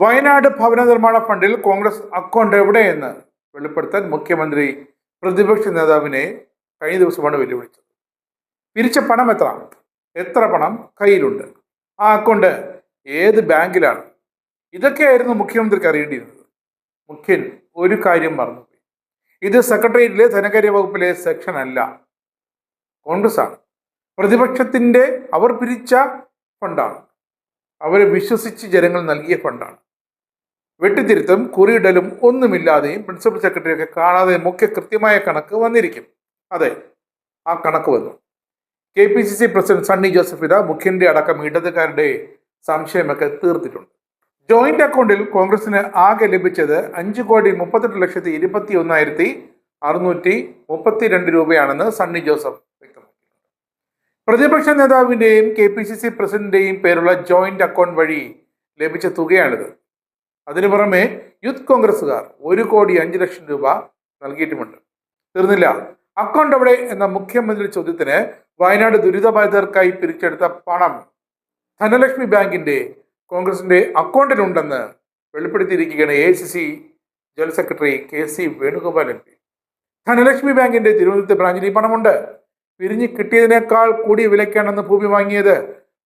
വയനാട് ഭവന നിർമ്മാണ ഫണ്ടിൽ കോൺഗ്രസ് അക്കൗണ്ട് എവിടെയെന്ന് വെളിപ്പെടുത്താൻ മുഖ്യമന്ത്രി പ്രതിപക്ഷ നേതാവിനെ കഴിഞ്ഞ ദിവസമാണ് വെല്ലുവിളിച്ചത്. പിരിച്ച പണം എത്ര പണം കയ്യിലുണ്ട്, ആ അക്കൗണ്ട് ഏത് ബാങ്കിലാണ്, ഇതൊക്കെയായിരുന്നു മുഖ്യമന്ത്രിക്ക് അറിയേണ്ടിയിരുന്നത്. മുഖ്യൻ ഒരു കാര്യം മറന്നുപോയി. ഇത് സെക്രട്ടേറിയറ്റിലെ ധനകാര്യ വകുപ്പിലെ സെക്ഷൻ അല്ല, കോൺഗ്രസ് ആണ്. പ്രതിപക്ഷത്തിന്റെ അവർ പിരിച്ച ഫണ്ടാണ്, അവരെ വിശ്വസിച്ച് ജനങ്ങൾ നൽകിയ ഫണ്ടാണ്. വെട്ടിത്തിരുത്തും കുറിയിടലും ഒന്നുമില്ലാതെയും പ്രിൻസിപ്പൽ സെക്രട്ടറിയൊക്കെ കാണാതെയും ഒക്കെ കൃത്യമായ കണക്ക് വന്നിരിക്കും. അതെ, ആ കണക്ക് വന്നു. KPCC പ്രസിഡന്റ് സണ്ണി ജോസഫ് ഇതാ മുഖ്യന്റെ അടക്കം ഇടതുകാരുടെ സംശയമൊക്കെ തീർത്തിട്ടുണ്ട്. ജോയിന്റ് അക്കൗണ്ടിൽ കോൺഗ്രസിന് ആകെ ലഭിച്ചത് 5,38,21,632 രൂപയാണെന്ന് സണ്ണി ജോസഫ് വ്യക്തമാക്കി. പ്രതിപക്ഷ നേതാവിന്റെയും KPCC പ്രസിഡന്റിന്റെയും പേരുള്ള ജോയിന്റ് അക്കൗണ്ട് വഴി ലഭിച്ച തുകയാണിത്. അതിനു പുറമെ യൂത്ത് കോൺഗ്രസുകാർ 1,05,00,000 രൂപ നൽകിയിട്ടുമുണ്ട്. തീർന്നില്ല. അക്കൗണ്ട് എവിടെ എന്ന മുഖ്യമന്ത്രി ചോദ്യത്തിന് വയനാട് ദുരിതബാധിതർക്കായി പിരിച്ചെടുത്ത പണം ധനലക്ഷ്മി ബാങ്കിന്റെ കോൺഗ്രസിന്റെ അക്കൗണ്ടിലുണ്ടെന്ന് വെളിപ്പെടുത്തിയിരിക്കുകയാണ് AICC general secretary KC Venugopal MP. Dhanlaxmi ബാങ്കിന്റെ തിരുവനന്തപുരത്തെ ബ്രാഞ്ചിൽ ഈ പണമുണ്ട്. പിരിഞ്ഞ് കിട്ടിയതിനേക്കാൾ കൂടിയ വിലയ്ക്കാണെന്ന് ഭൂമി വാങ്ങിയത്.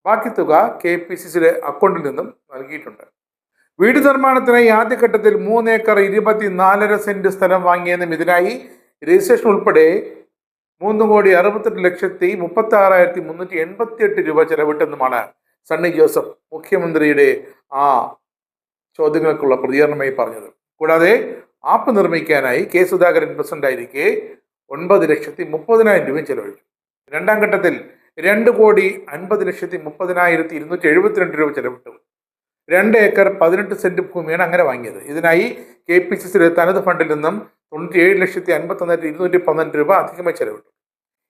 ബാക്കി തുക KPCCയുടെ അക്കൗണ്ടിൽ നിന്നും നൽകിയിട്ടുണ്ട്. വീട് നിർമ്മാണത്തിനായി ആദ്യഘട്ടത്തിൽ 3 ഏക്കർ 24.5 സെന്റ് സ്ഥലം വാങ്ങിയെന്നും ഇതിനായി രജിസ്ട്രേഷൻ ഉൾപ്പെടെ 3,68,36,388 രൂപ ചെലവിട്ടെന്നുമാണ് സണ്ണി ജോസഫ് മുഖ്യമന്ത്രിയുടെ ആ ചോദ്യങ്ങൾക്കുള്ള പ്രതികരണമായി പറഞ്ഞത്. കൂടാതെ ആപ്പ് നിർമ്മിക്കാനായി K. സുധാകരൻ പ്രസിഡന്റായിരിക്കെ 9,30,000 രൂപയും ചെലവഴിച്ചു. രണ്ടാം ഘട്ടത്തിൽ 2,50,30,272 രൂപ ചെലവിട്ടു. 2 ഏക്കർ 18 സെന്റ് ഭൂമിയാണ് അങ്ങനെ വാങ്ങിയത്. ഇതിനായി KPCCയുടെ തനത് ഫണ്ടിൽ നിന്നും 97,51,212 രൂപ അധികമായി ചെലവിട്ടു.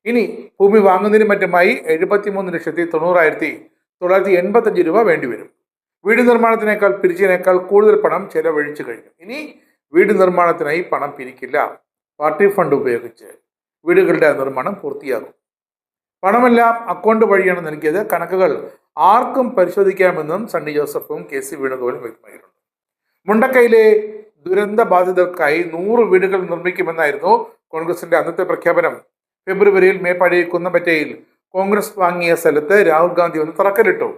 ഇനി ഭൂമി വാങ്ങുന്നതിനും മറ്റുമായി 73,90,985 രൂപ വേണ്ടിവരും. വീട് നിർമ്മാണത്തിനേക്കാൾ പിരിച്ചതിനേക്കാൾ കൂടുതൽ പണം ചെലവഴിച്ചു കഴിഞ്ഞു. ഇനി വീട് നിർമ്മാണത്തിനായി പണം പിരിക്കില്ല. പാർട്ടി ഫണ്ട് ഉപയോഗിച്ച് വീടുകളുടെ നിർമ്മാണം പൂർത്തിയാകും. പണമെല്ലാം അക്കൗണ്ട് വഴിയാണ് നൽകിയത്. കണക്കുകൾ ആർക്കും പരിശോധിക്കാമെന്നും സണ്ണി ജോസഫും KC വേണുഗോപാലും വ്യക്തമാക്കിയിട്ടുണ്ട്. മുണ്ടക്കൈയിലെ ദുരന്ത ബാധിതർക്കായി 100 വീടുകൾ നിർമ്മിക്കുമെന്നായിരുന്നു കോൺഗ്രസിന്റെ അന്നത്തെ പ്രഖ്യാപനം. ഫെബ്രുവരിയിൽ മേപ്പാടി കുന്നംപറ്റയിൽ കോൺഗ്രസ് വാങ്ങിയ സ്ഥലത്ത് രാഹുൽ ഗാന്ധി ഒന്ന് തറക്കല്ലിട്ടു.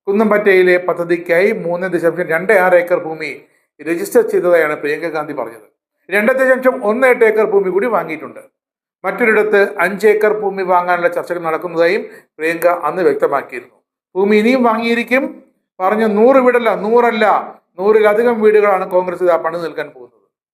കുന്നംപറ്റയിലെ പദ്ധതിക്കായി 3.26 ഏക്കർ ഭൂമി രജിസ്റ്റർ ചെയ്തതായാണ് പ്രിയങ്ക ഗാന്ധി പറഞ്ഞത്. 2.18 ഏക്കർ ഭൂമി കൂടി വാങ്ങിയിട്ടുണ്ട്. മറ്റൊരിടത്ത് 5 ഏക്കർ ഭൂമി വാങ്ങാനുള്ള ചർച്ചകൾ നടക്കുന്നതായും പ്രിയങ്ക അന്ന് വ്യക്തമാക്കിയിരുന്നു. ഭൂമി ഇനിയും വാങ്ങിയിരിക്കും. പറഞ്ഞ 100 വീടല്ല, 100 അല്ല, 100-ലധികം വീടുകളാണ് കോൺഗ്രസ് പണി നൽകാൻ പോകുന്നത്.